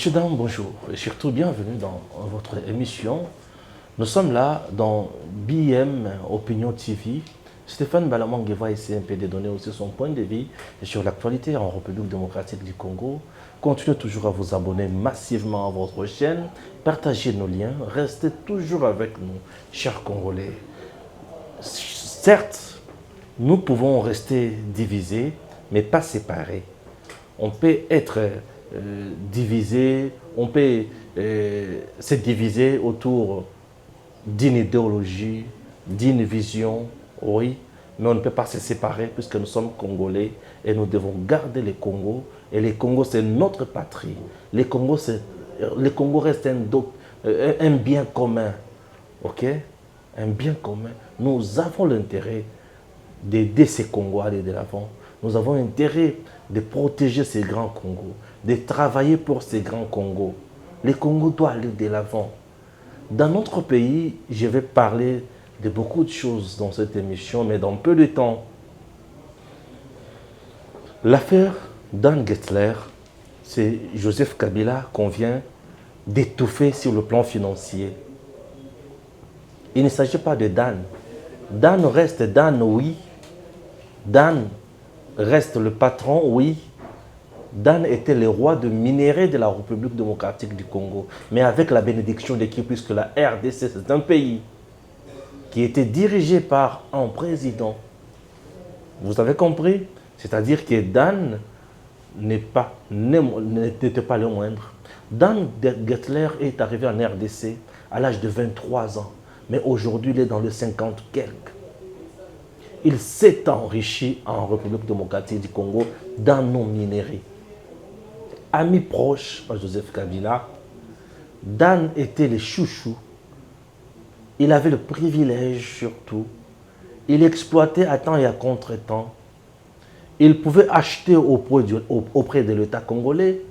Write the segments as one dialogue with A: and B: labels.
A: Messieurs, dames, bonjour et surtout bienvenue dans votre émission. Nous sommes là dans BM Opinion TV. Stéphane Balamangé va essayer un peu de donner aussi son point de vue sur l'actualité en République démocratique du Congo. Continuez toujours à vous abonner massivement à votre chaîne, partagez nos liens, restez toujours avec nous, chers Congolais. Certes, nous pouvons rester divisés, mais pas séparés. On peut être divisé, on peut se diviser autour d'une idéologie, d'une vision, oui, mais on ne peut pas se séparer puisque nous sommes Congolais et nous devons garder le Congo. Et le Congo, c'est notre patrie. Le Congo reste un bien commun, ok? Un bien commun. Nous avons l'intérêt d'aider ces Congos à aller de l'avant. Nous avons intérêt de protéger ces grands Congos, de travailler pour ces grands Congos. Les Congos doivent aller de l'avant. Dans notre pays, je vais parler de beaucoup de choses dans cette émission, mais dans peu de temps. L'affaire Dan Gettler, c'est Joseph Kabila qu'on vient d'étouffer sur le plan financier. Il ne s'agit pas de Dan. Dan reste Dan, oui. Dan reste le patron, oui. Dan était le roi de minerais de la République démocratique du Congo. Mais avec la bénédiction de qui, puisque la RDC, c'est un pays qui était dirigé par un président. Vous avez compris? C'est-à-dire que Dan n'était pas le moindre. Dan Gettler est arrivé en RDC à l'âge de 23 ans. Mais aujourd'hui, il est dans les 50 quelques. Il s'est enrichi en République démocratique du Congo dans nos minerais. Ami proche à Joseph Kabila, Dan était le chouchou. Il avait le privilège surtout. Il exploitait à temps et à contre-temps. Il pouvait acheter auprès de l'État congolais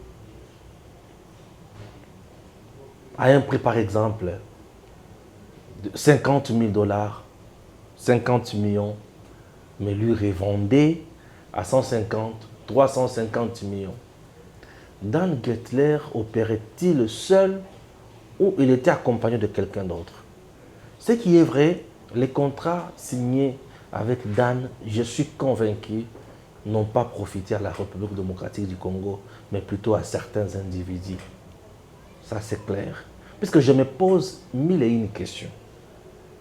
A: à un prix par exemple de 50 000 dollars, 50 millions, mais lui revendait à 150, 350 millions. Dan Gettler opérait-il seul ou il était accompagné de quelqu'un d'autre? Ce qui est vrai, les contrats signés avec Dan, je suis convaincu, n'ont pas profité à la République démocratique du Congo, mais plutôt à certains individus. Ça, c'est clair. Puisque je me pose mille et une questions.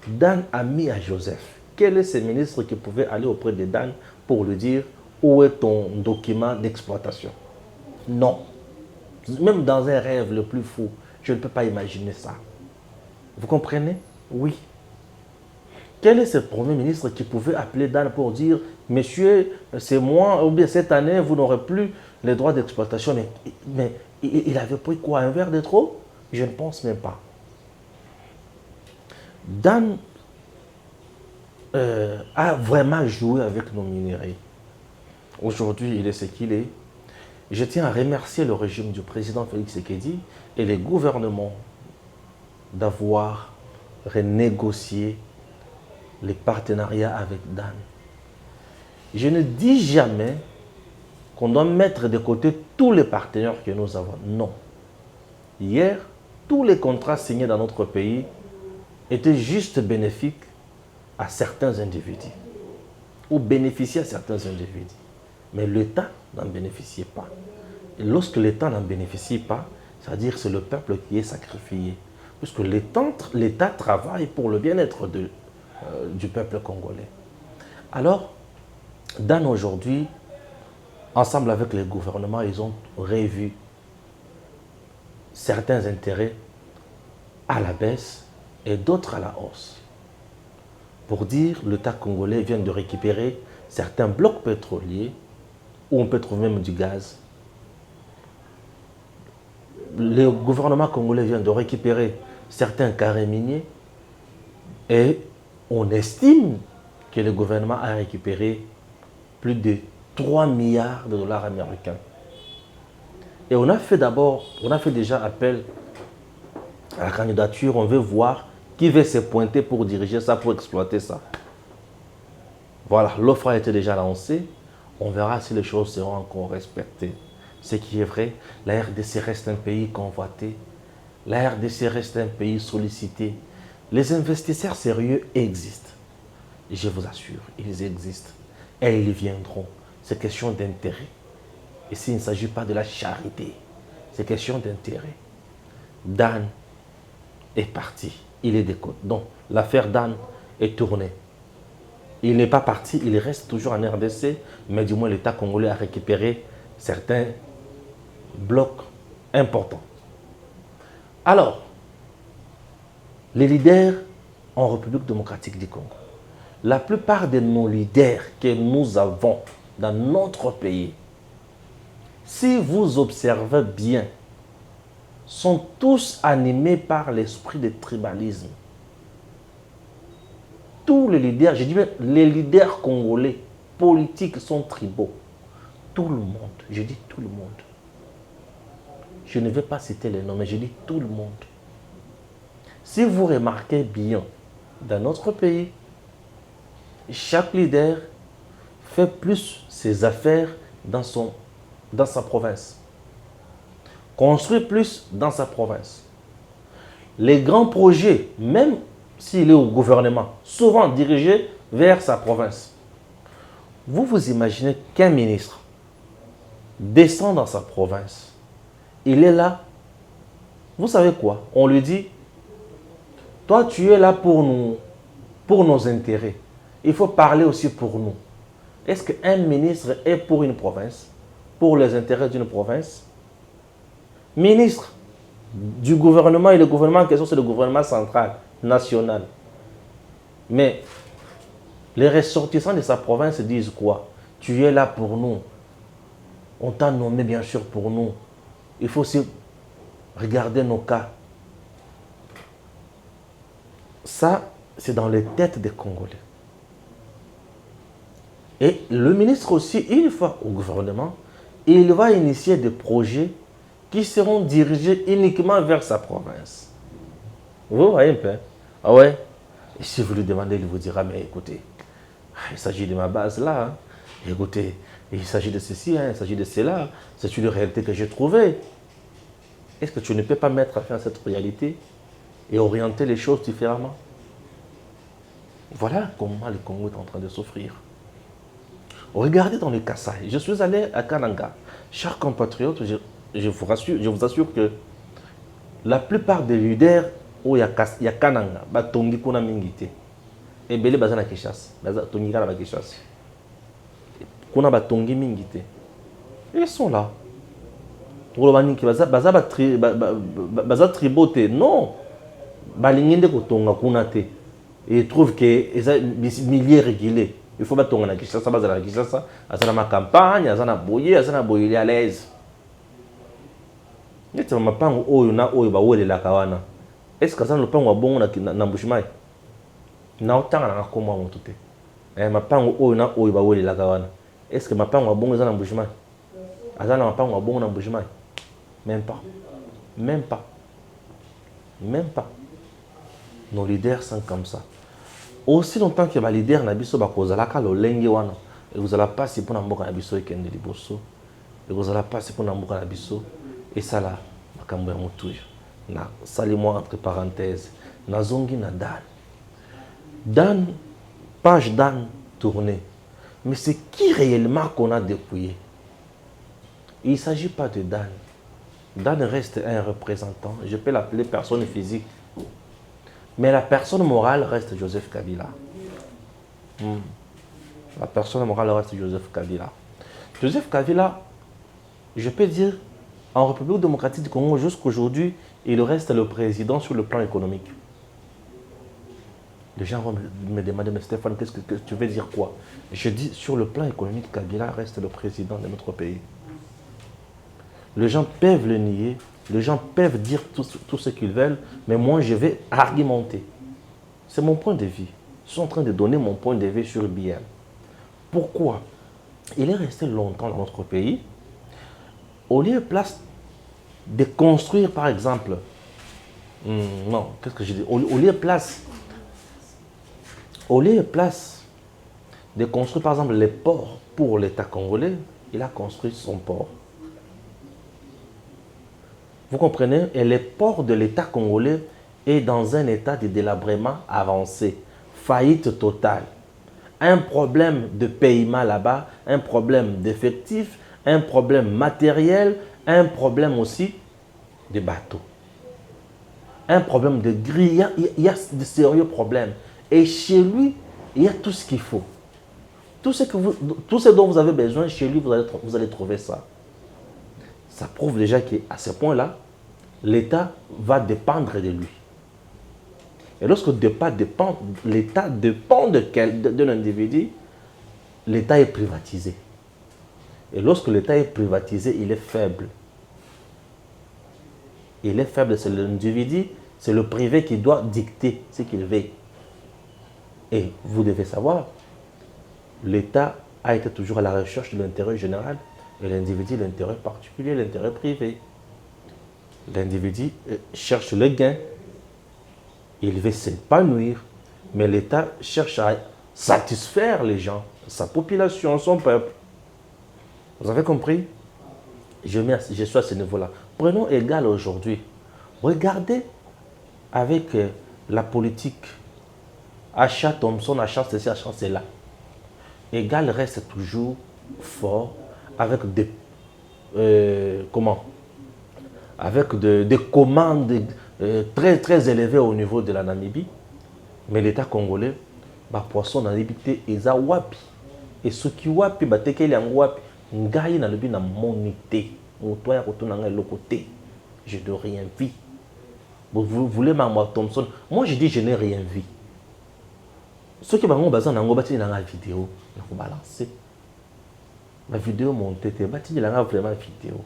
A: Dan a mis à Joseph. Quel est ce ministre qui pouvait aller auprès de Dan pour lui dire où est ton document d'exploitation? Non. Même dans un rêve le plus fou, je ne peux pas imaginer ça. Vous comprenez? Oui. Quel est ce premier ministre qui pouvait appeler Dan pour dire « Monsieur, c'est moi, ou bien cette année, vous n'aurez plus les droits d'exploitation ». Mais il avait pris quoi? Un verre de trop? Je ne pense même pas. Dan a vraiment joué avec nos minéraux. Aujourd'hui, il est ce qu'il est. Je tiens à remercier le régime du président Félix Tshisekedi et les gouvernements d'avoir renégocié les partenariats avec Dan. Je ne dis jamais qu'on doit mettre de côté tous les partenaires que nous avons. Non. Hier, tous les contrats signés dans notre pays étaient juste bénéfiques à certains individus ou bénéficiaient à certains individus. Mais l'État n'en bénéficiait pas. Et lorsque l'État n'en bénéficie pas, c'est-à-dire que c'est le peuple qui est sacrifié. Puisque l'État travaille pour le bien-être du peuple congolais. Alors, Dan aujourd'hui, ensemble avec les gouvernements, ils ont revu certains intérêts à la baisse et d'autres à la hausse. Pour dire, l'État congolais vient de récupérer certains blocs pétroliers où on peut trouver même du gaz. Le gouvernement congolais vient de récupérer certains carrés miniers et on estime que le gouvernement a récupéré plus de 3 milliards de dollars américains. Et on a fait déjà appel à la candidature, on veut voir qui veut se pointer pour diriger ça, pour exploiter ça. Voilà, l'offre a été déjà lancée. On verra si les choses seront encore respectées. Ce qui est vrai, la RDC reste un pays convoité. La RDC reste un pays sollicité. Les investisseurs sérieux existent. Je vous assure, ils existent. Et ils viendront. C'est question d'intérêt. Ici, il ne s'agit pas de la charité. C'est question d'intérêt. Dan est parti. Il est décoté. Donc, l'affaire Dan est tournée. Il n'est pas parti, il reste toujours en RDC, mais du moins l'État congolais a récupéré certains blocs importants. Alors, les leaders en République démocratique du Congo, la plupart de nos leaders que nous avons dans notre pays, si vous observez bien, sont tous animés par l'esprit de tribalisme. Tous les leaders, je dis bien les leaders congolais politiques sont tribaux. Tout le monde, je dis tout le monde. Je ne vais pas citer les noms, mais je dis tout le monde. Si vous remarquez bien, dans notre pays, chaque leader fait plus ses affaires dans sa province. Construit plus dans sa province. Les grands projets, même s'il est au gouvernement, souvent dirigés vers sa province. Vous vous imaginez qu'un ministre descend dans sa province. Il est là. Vous savez quoi? On lui dit, toi tu es là pour nos intérêts. Il faut parler aussi pour nous. Est-ce qu'un ministre est pour une province? Pour les intérêts d'une province? Ministre du gouvernement, et le gouvernement en question, c'est le gouvernement central, national. Mais les ressortissants de sa province disent quoi? Tu es là pour nous. On t'a nommé bien sûr pour nous. Il faut aussi regarder nos cas. Ça, c'est dans les têtes des Congolais. Et le ministre aussi, une fois au gouvernement, il va initier des projets qui seront dirigés uniquement vers sa province. Vous voyez un peu? Ah ouais? Et si vous lui demandez, il vous dira, mais écoutez, il s'agit de ma base là. Hein. Écoutez, il s'agit de ceci, hein, il s'agit de cela. C'est une réalité que j'ai trouvée. Est-ce que tu ne peux pas mettre à fin à cette réalité et orienter les choses différemment? Voilà comment le Congo est en train de souffrir. Regardez dans le Kasaï. Je suis allé à Kananga. Chers compatriotes, je vous assure que la plupart des leaders où il y a Kananga, batongi kuna mingite. Et belé bazana Kishas, batongi kana Kishas. Kuna batongi mingite. Ils sont là. Baza triboté. Non. Balingende kotonga kuna te. Et ils trouvent que les milliers régulés. Il faut batonga na Kishasa, bazana Kishasa, azana ma campagne, azana boye à l'aise. Est-ce que ça ne peut pas bon na mbushimai? Na otanga na koma mo tuté. Mapango oyo na oyo ba wele la kawana. Est-ce que mapango bon za na mbushimai? Azana mapango bon na mbushimai? Même pas. Même pas. Même pas. Nos leaders sont comme ça. Aussi longtemps que les leaders na biso ba kozala ka lo lenge wana. Et vous allez passer pour na mboka na biso ekende liboso. Et vous allez passer pour na mboka na biso. Et ça là, makambo ya mutuyo. Na salimo entre parenthèses. Na zongi na Dan. Dan, page Dan tournée. Mais c'est qui réellement qu'on a dépouillé? Il ne s'agit pas de Dan. Dan reste un représentant. Je peux l'appeler personne physique. Mais la personne morale reste Joseph Kabila. La personne morale reste Joseph Kabila. Joseph Kabila, je peux dire, en République démocratique du Congo, jusqu'aujourd'hui, il reste le président sur le plan économique. Les gens vont me demander, mais Stéphane, qu'est-ce que tu veux dire quoi? Je dis, sur le plan économique, Kabila reste le président de notre pays. Les gens peuvent le nier, les gens peuvent dire tout ce qu'ils veulent, mais moi, je vais argumenter. C'est mon point de vue. Je suis en train de donner mon point de vue sur BM. Pourquoi? Il est resté longtemps dans notre pays. Au lieu de construire, par exemple, non, qu'est-ce que je dis? Au lieu de construire, par exemple, les ports pour l'État congolais, il a construit son port. Vous comprenez? Et les ports de l'État congolais est dans un état de délabrement avancé, faillite totale. Un problème de paiement là-bas, un problème d'effectifs, un problème matériel, un problème aussi de bateaux. Un problème de grille, il y a de sérieux problèmes. Et chez lui, il y a tout ce qu'il faut. Tout ce dont vous avez besoin, chez lui, vous allez trouver ça. Ça prouve déjà qu'à ce point-là, l'État va dépendre de lui. Et lorsque l'État dépend d'un individu, l'État est privatisé. Et lorsque l'État est privatisé, il est faible. Il est faible, c'est l'individu, c'est le privé qui doit dicter ce qu'il veut. Et vous devez savoir, l'État a été toujours à la recherche de l'intérêt général et l'individu, l'intérêt particulier, l'intérêt privé. L'individu cherche le gain, il veut s'épanouir, mais l'État cherche à satisfaire les gens, sa population, son peuple. Vous avez compris? Je suis à ce niveau-là. Prenons égal aujourd'hui. Regardez avec la politique, achat Thomson, achat ceci, achat cela. Égal reste toujours fort avec des avec des commandes très très élevées au niveau de la Namibie. Mais l'État congolais, bah poisson na libité eza wapi. Et ce qui wapi ba tekeli en wapi, ngai na lobi na monité. Moto ya kotuna ngai le côté. Je n'ai rien vu. Vous voulez Maman Thomson? Moi je dis je n'ai rien vu. Ceux qui vont baser dans la vidéo, il faut balancer. Ma vidéo montée, il y a vraiment vidéo.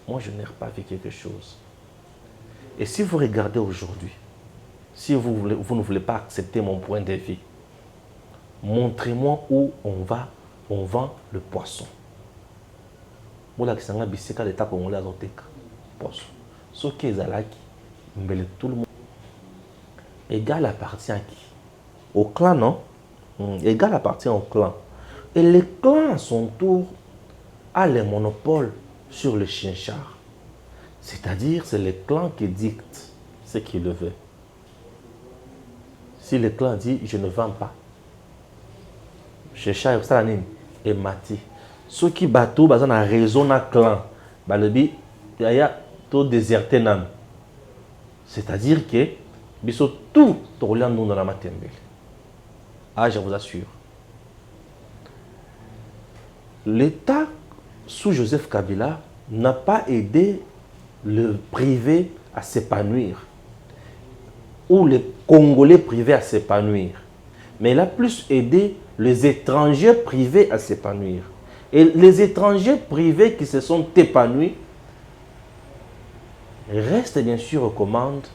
A: Moi je n'ai pas vu quelque chose. Et si vous regardez aujourd'hui, si vous ne voulez pas accepter mon point de vue, montrez-moi où on vend le poisson. Voilà que c'est un biscuit d'état congolais à Zoteka. Poisson. Ce qui est zalaki, mais tout le monde. Égal appartient à qui? Au clan, non? Égal appartient au clan. Et les clans, à son tour, a le monopole sur le chinchard. C'est-à-dire, c'est les clans qui dictent ce qu'ils veulent. Si le clan dit, je ne vends pas, chinchard et mati. Ceux qui bateau, ils ont raison dans le clan. Il y a tout déserté. C'est-à-dire que, ils sont tout dans la matembele. Ah, je vous assure. L'État, sous Joseph Kabila, n'a pas aidé le privé à s'épanouir, ou les Congolais privés à s'épanouir. Mais il a plus aidé les étrangers privés à s'épanouir. Et les étrangers privés qui se sont épanouis restent bien sûr aux commandes.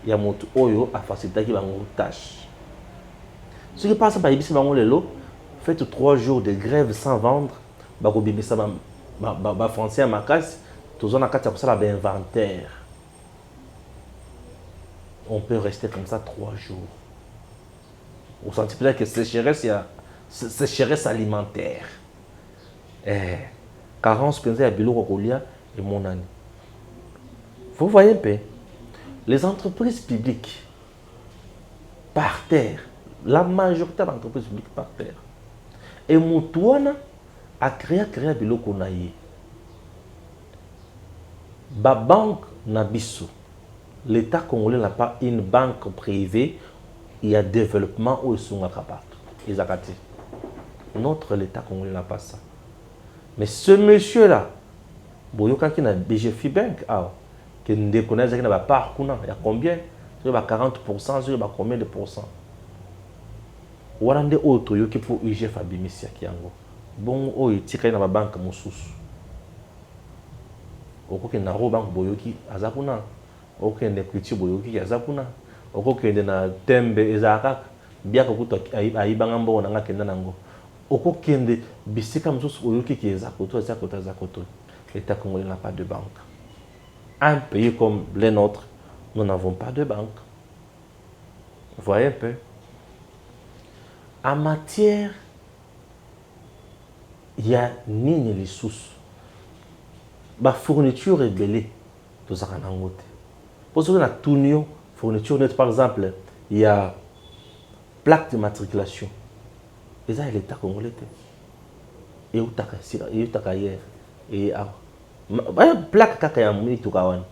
A: Il y a Moto Oyo à faciliter qui va tâche. Ce qui passe par Ibisi Bangolelo, faites 3 jours de grève sans vendre, français à ma casse, tous on a 4 ça l'inventaire. On peut rester comme ça 3 jours. Vous sentez peut-être que c'est sécheresse alimentaire. Carence pensée à Bilo Rokolia et mon année. Vous voyez un peu, les entreprises publiques par terre. La majorité des entreprises publiques par terre. Et Moutouana a créé biloko na ye. Ba banque Nabiso. L'État congolais n'a pas une banque privée. Il y a développement où ils sont capables. Notre l'État congolais n'a pas ça. Mais ce monsieur-là, Boyoka qui n'a BGF Bank, qui ne connaît pas, il y a combien? Il y a 40%, il y a combien de pourcents? Warande auto yoki pour UGF abimisi yango. Bon o itika na banque mosusu. Okoke na ro banque boyoki azakuna. Okoke ne kwiti boyoki azakuna. Okoke na tembe ezaka biaka kuto ayibanga mbo na ngakenda nango. Okoke nde bisika mosusu oyoki ki ezakoto zakoto. L'État congolais n'a pas de banque. Un pays comme les nôtres, nous n'avons pas de banque. Vous voyez un peu? En matière, il y a ni les sous. La fourniture est belée. Tous à Nangote. Pour ceux qui ont tout fourniture nette, par exemple, il y a plaque de matriculation. Et ça, l'État congolais. Et où t'as hier. Et plaque kakaya mouille tout kawan.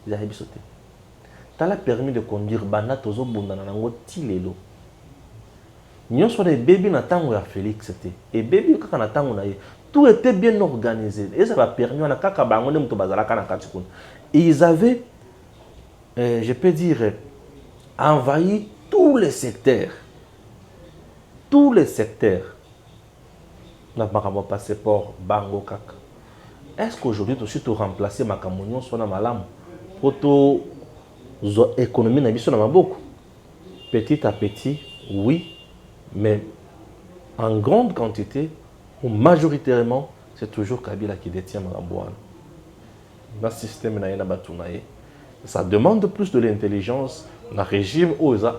A: Ils ont sauté. T'as la permis de conduire bana tozo bunda na nango tilelo. Nous sommes des bébés na tango ya Félix c'était. Et bébé kaka na tango na ye. Tout était bien organisé. Et ça va permis na kaka bango ne muto bazala kana katikun. Ils avaient je peux dire envahi tous les secteurs. Tous les secteurs. Na makambo passeport bango kaka. Est-ce qu'aujourd'hui tu suis remplacer ma camunion sur na malam pour to économie na biso na maboko? Petit à petit, oui, mais en grande quantité ou majoritairement, c'est toujours Kabila qui détient Maramboane. Dans le système na batunaye, ça demande plus de l'intelligence dans le régime où ils ont.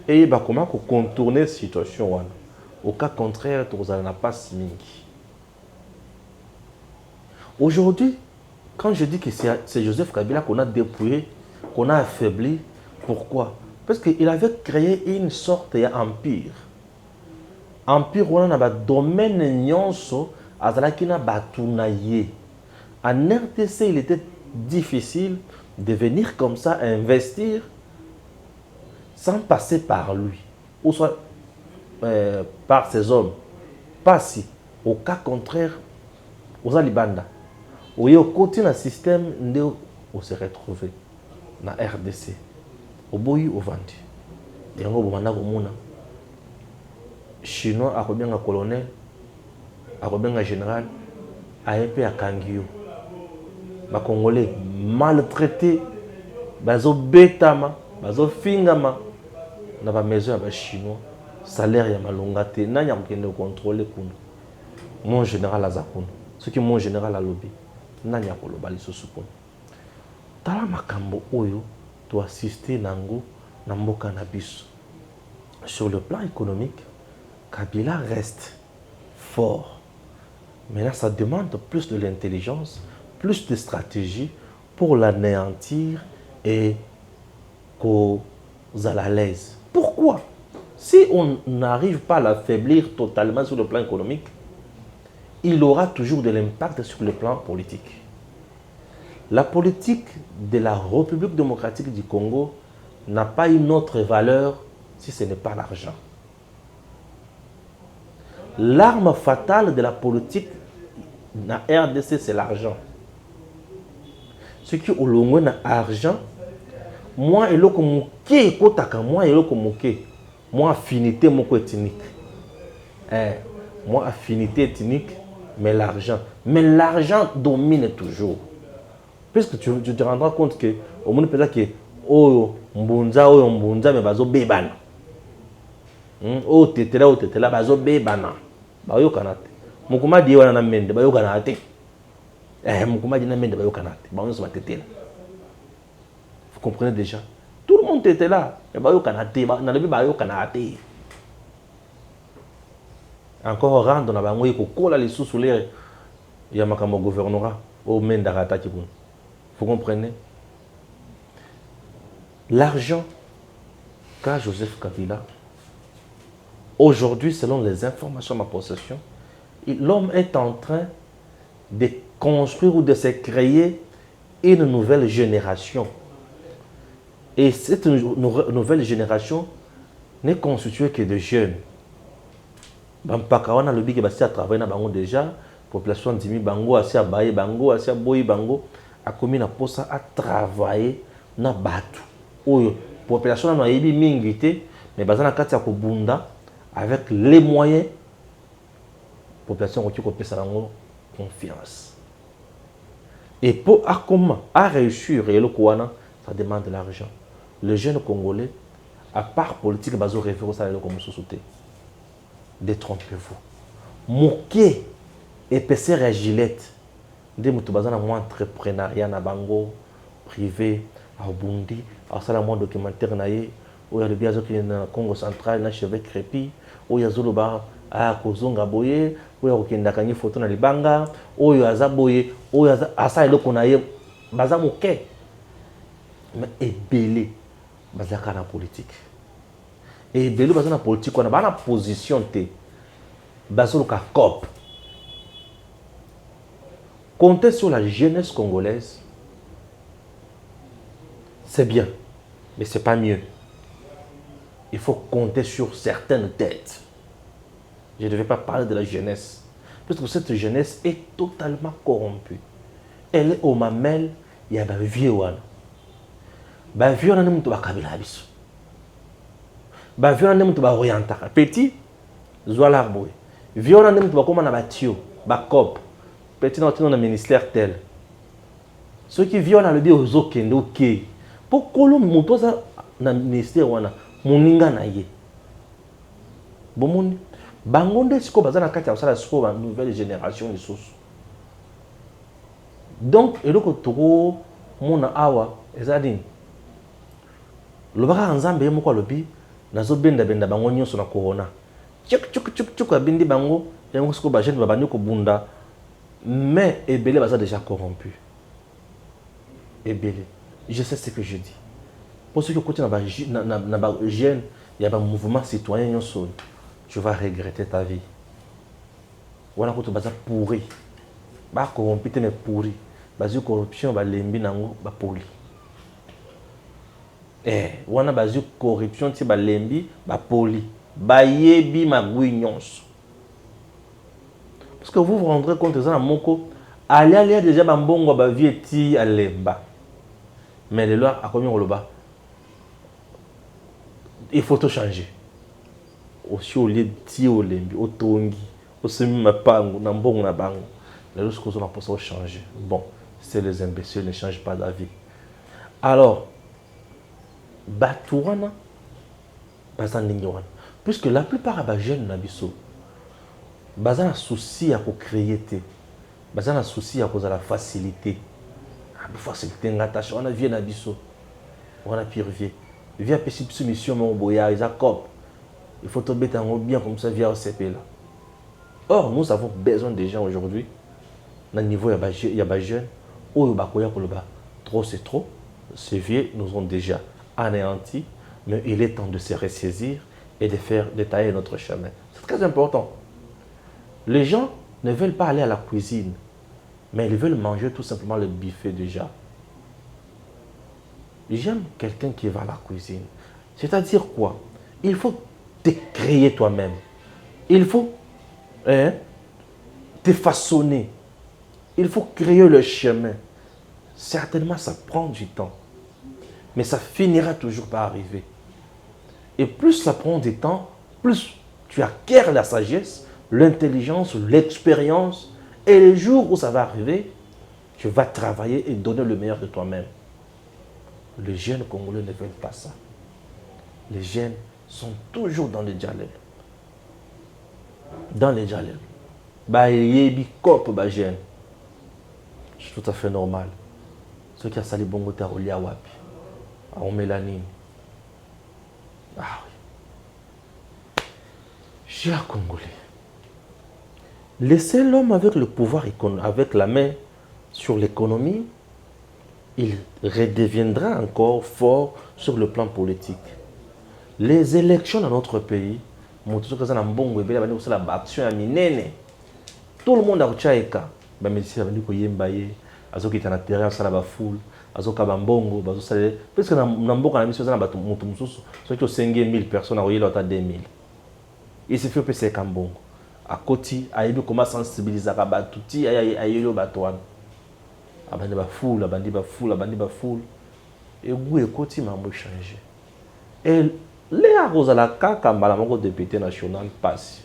A: Et bah comment contourner cette situation? Au cas contraire, tu n'as pas mingi. Aujourd'hui, quand je dis que c'est Joseph Kabila qu'on a dépouillé, qu'on a affaibli, pourquoi? Parce qu'il avait créé une sorte d'empire. Empire où on a un domaine nyonso, azalakina batunaye. En RTC, il était difficile de venir comme ça investir sans passer par lui, ou soit par ses hommes. Pas si. Au cas contraire, aux Alibanda. Au côté d'un système, on se retrouve dans la RDC. Au bout, au vendu. Et on a un Chinois a bien un colonel, a bien un général, a un peu à Kangio. Les Congolais maltraités, bazo betama, bazo fingama, na ba maison ya Chinois, salaire ya malongate, na nya mkende contrôler kuno. Mon général azakuna. Ce qui mon général a lobby, na nya koloba lisusu kuno. Tala makambo oyo to assister nango na mboka na biso. Sur le plan économique, Kabila reste fort. Mais là, ça demande plus de l'intelligence, plus de stratégie pour l'anéantir et qu'on soit à l'aise. Pourquoi? Si on n'arrive pas à l'affaiblir totalement sur le plan économique, il aura toujours de l'impact sur le plan politique. La politique de la République démocratique du Congo n'a pas une autre valeur si ce n'est pas l'argent. L'arme fatale de la politique na RDC, c'est l'argent. Ce qui est au long de l'argent, moi, et l'autre, moi, affinité, mon ethnique. Moi, affinité ethnique, mais l'argent. Mais l'argent domine toujours. Puisque tu te rendras compte que, au monde peut-être que, oh, mbunza, mais bazo bebana. Oh, tetela, bazo bebana. Bayo kanate. Mukuma di wana na mende, bayo kanate. Mukuma di na mende, bayo kanate. Bayo se batetela. Vous comprenez déjà? Tout le monde était là. Mais bayo kanate, bayo kanate. Encore rendre na bango yiko kola les sous l'air. Il y a makambo gouvernorat au mendarata kibun. Vous comprenez? L'argent qu'a Joseph Kabila, aujourd'hui, selon les informations à ma possession, l'homme est en train de construire ou de se créer une nouvelle génération. Et cette nouvelle génération n'est constituée que de jeunes. Bampakawana le big basi a travaillé na bango déjà, population dimi bango asi a baye bango asi a boyi bango a commis na posa a travailler na batu. Oyo population na yebi mingité mais bazana kati ya kobunda avec les moyens population qui kopesa nango confiance. Et pour comment à réussir et le kouana, ça demande de l'argent. Le jeune Congolais, à part politique, bazo référence ça le comme société. Détrompez-vous. Moké épaisseur à Gillette. Des moutoubaza na entrepreneuriat na bango privé à Bundi, à ça la moins documentaire naie, où il y a le biazo qui est dans Congo central, na cheveux crépis, où il y a zoloba à Kozonga boye, où il y a aucun dakani photo na libanga, où il y a zaboye, où il y a asa le konaye baza moke mais ebele bazaka na politique et ebele baza na politique wana bana position te bazoluka cop. Compter sur la jeunesse congolaise c'est bien mais c'est pas mieux. Il faut compter sur certaines têtes. Je ne vais pas parler de la jeunesse parce que cette jeunesse est totalement corrompue. Elle est au mamel, il y a des vieux wana. Ba vieux wana mutu bakabila biso. Ba vieux wana mutu ba orientaka. Petit zwa l'arbre. Vieux wana mutu bakoma na batio, ba cop. Petit na tino na ministère tel. Ceux qui vieux wana le bi ozokende OK. Pokolo mutu za na ministère wana moninga na ye. Bomoni bangonde siko baza na kati ya sala siko ba nouvelle génération lisusu. Donc eloko toko mona awa ezadini lobaka nzambe moko lobi nazo benda bango nyonso na corona chuk abindi bango yango siko ba jeune babandi ko bunda mais ebele baza déjà corrompu ebele. Je sais ce que je dis pour ceux qui côté na ba jeune il y a un mouvement citoyen nyonso tu vas regretter ta vie. Wana ko to baza pourri ba corrompu mais pourri. Bazu corruption ba lembi nango ba poli. Wana bazu corruption ti ba lembi ba poli. Ba yebi magui nyonso. Parce que vous vous rendrez compte ça na moko aller déjà ba mbongo ba vie ti alemba. Mais les lois a commis oloba. Il faut tout changer. Aussi au lieu ti olembi, au tongi, au semi mapango na mbongo na bango. Les lois qu'on a pensé changer. Bon. C'est les imbéciles ne changent pas d'avis. Alors, Batouana, puisque la plupart des jeunes n'abisso, bazan a souci à créer, bazan a souci à cause de la facilité. La facilité, on a tâche, on a vie n'abisso, on a pire vie. Vie à petite soumission, mais on boya, ils a cop. Il faut tomber dans bien comme ça via OCP là. Or, nous avons besoin des gens aujourd'hui. Dans le niveau, il y a des jeunes. Trop c'est trop, ces vieux nous ont déjà anéantis, mais il est temps de se ressaisir et de faire détailler notre chemin. C'est très important. Les gens ne veulent pas aller à la cuisine, mais ils veulent manger tout simplement le buffet déjà. J'aime quelqu'un qui va à la cuisine. C'est-à-dire quoi? Il faut te créer toi-même. Il faut te façonner. Il faut créer le chemin. Certainement, ça prend du temps. Mais ça finira toujours par arriver. Et plus ça prend du temps, plus tu acquiers la sagesse, l'intelligence, l'expérience. Et le jour où ça va arriver, tu vas travailler et donner le meilleur de toi-même. Les jeunes Congolais ne veulent pas ça. Les jeunes sont toujours dans les jalels. Dans les jalels. Bah, il y a c'est tout à fait normal. Ceux qui ont sali bongo ta roli à wapi. À mélanine. Ah oui. Chers Congolais. Laissez l'homme avec le pouvoir, avec la main sur l'économie, il redeviendra encore fort sur le plan politique. Les élections dans notre pays, tout le monde a Tchaïka. Ba médecin ba ndiko yemba ye azokita na terrain sala ba foule azoka ba mbongo bazosala parce que na mboka na mission za na bato mutu mususu soki osenge 1000 personnes aroyela ata 2000 il se fait pese kambongo akoti ayebi comment sensibiliser ka bato ti ayelo bato wana abandi ba foule abandi ba foule et goût ekoti mambo changer et les arozala kaka mbala moko député national passe.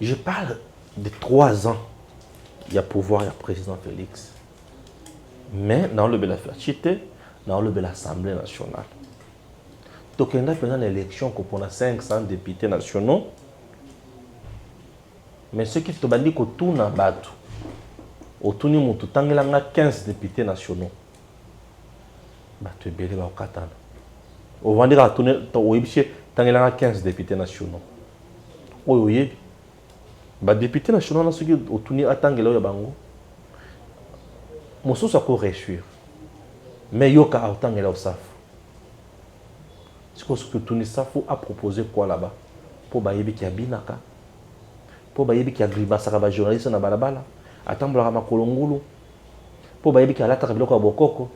A: Je parle de 3 ans. Il y a pouvoir, il y a président Félix. Mais dans le Belafachité, dans le l'Assemblée nationale. Donc il y a une élection pour 500 députés nationaux. Mais ceux qui te disent que tout n'a pas tout. Autour de nous, il y a 15 députés nationaux. Tu es bien au Qatar. On va dire à tout le monde, 15 députés nationaux. Oui. Les députés nationaux, ceux qui ont tenu à Tangela, mosusu akoréussir mais yoka aotangela osafu sikoyo soki otuni safu aproposé quoi là-bas mpo bayebiki abinaka mpo bayebiki agribasaka bajournaliste na balabala atambolaka makolo ngulu mpo bayebiki alataka biloko ya bokoko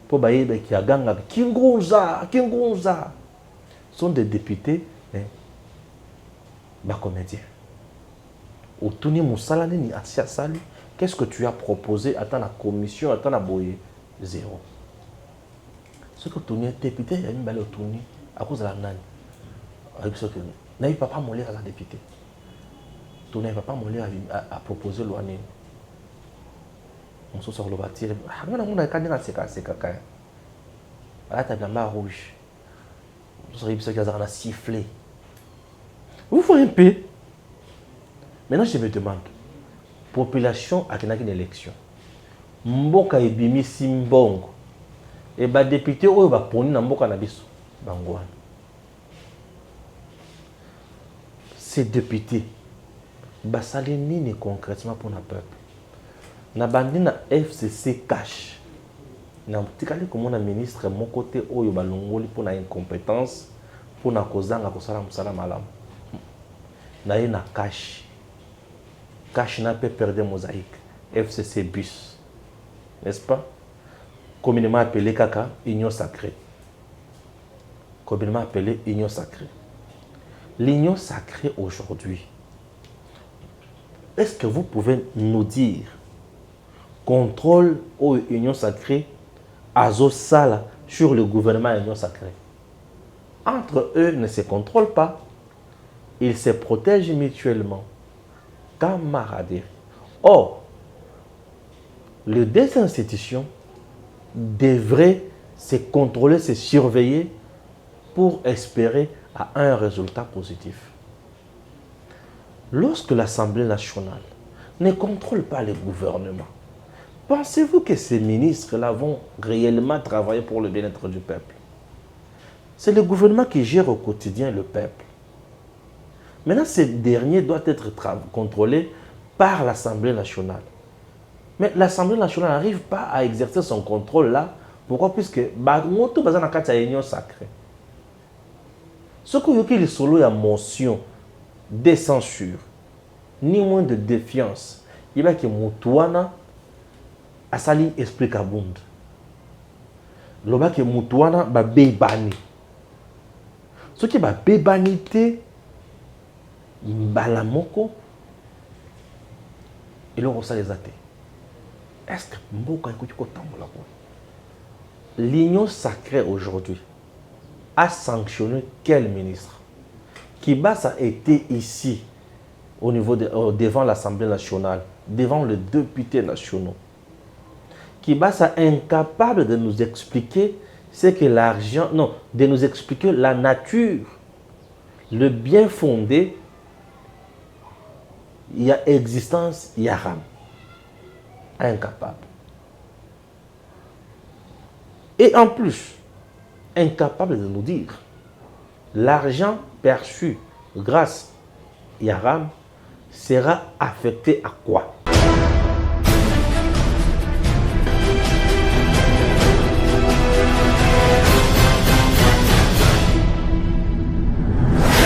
A: mpo bayebiki agangaka kingunza kingunza sont des députés bacomédiens otuni mosala nini asi asali qu'est-ce que tu as proposé ata na commission ata na boye zéro soki otuni député ya mibale otuni akozala nani ayebi soki nayebi papa molere aza député to nayebi papa molere aproposé lwa nini mosusu akoloba tire nga namona eka ndenge asekasekaka alata bilamba ya rouge mosusu ayebi soki azalaka na sifflet vous voyez un peu. Maintenant je me demande population akendaki na élection mboka ebimisi mbongo e badepute oyo baponi na mboka na biso bango wana ces députés basali nini concrètement pour na peuple na bandi na FCC cash na tikali komona ministre moko te oyo balongoli pour na incompétence pour na kozanga kosala mosala malamu na ye na cash cash n'a pas perdu mosaïque FCC bus n'est-ce pas communément appelé kaka union sacrée communément appelé union sacrée l'union sacrée aujourd'hui est-ce que vous pouvez nous dire contrôle ou union sacrée azosala sur le gouvernement union sacrée entre eux ne se contrôlent pas ils se protègent mutuellement camaraderie. Or, les deux institutions devraient se contrôler, se surveiller pour espérer à un résultat positif. Lorsque l'Assemblée nationale ne contrôle pas le gouvernement, pensez-vous que ces ministres-là vont réellement travailler pour le bien-être du peuple? C'est le gouvernement qui gère au quotidien le peuple. Maintenant, ce dernier doit être contrôlé par l'Assemblée nationale. Mais l'Assemblée nationale n'arrive pas à exercer son contrôle là. Pourquoi? Puisque tout basé dans la union sacrée. Ce qui est le solo, il y a motion de censure, ni moins de défiance. Il y a que Moutouana a sali esprit kabund. Loba que Moutouana ba bébani. Ce qui ba bébanité balamoko et le rosal les athées. Est-ce que Mboka écoute l'union sacrée aujourd'hui a sanctionné quel ministre? Kibas a été ici au niveau devant l'Assemblée nationale, devant les députés nationaux. Kibas est incapable de nous expliquer ce que l'argent, non, de nous expliquer la nature, le bien fondé. Il y a existence, il y a rame. Incapable. Et en plus, incapable de nous dire l'argent perçu grâce à Yaram sera affecté à quoi?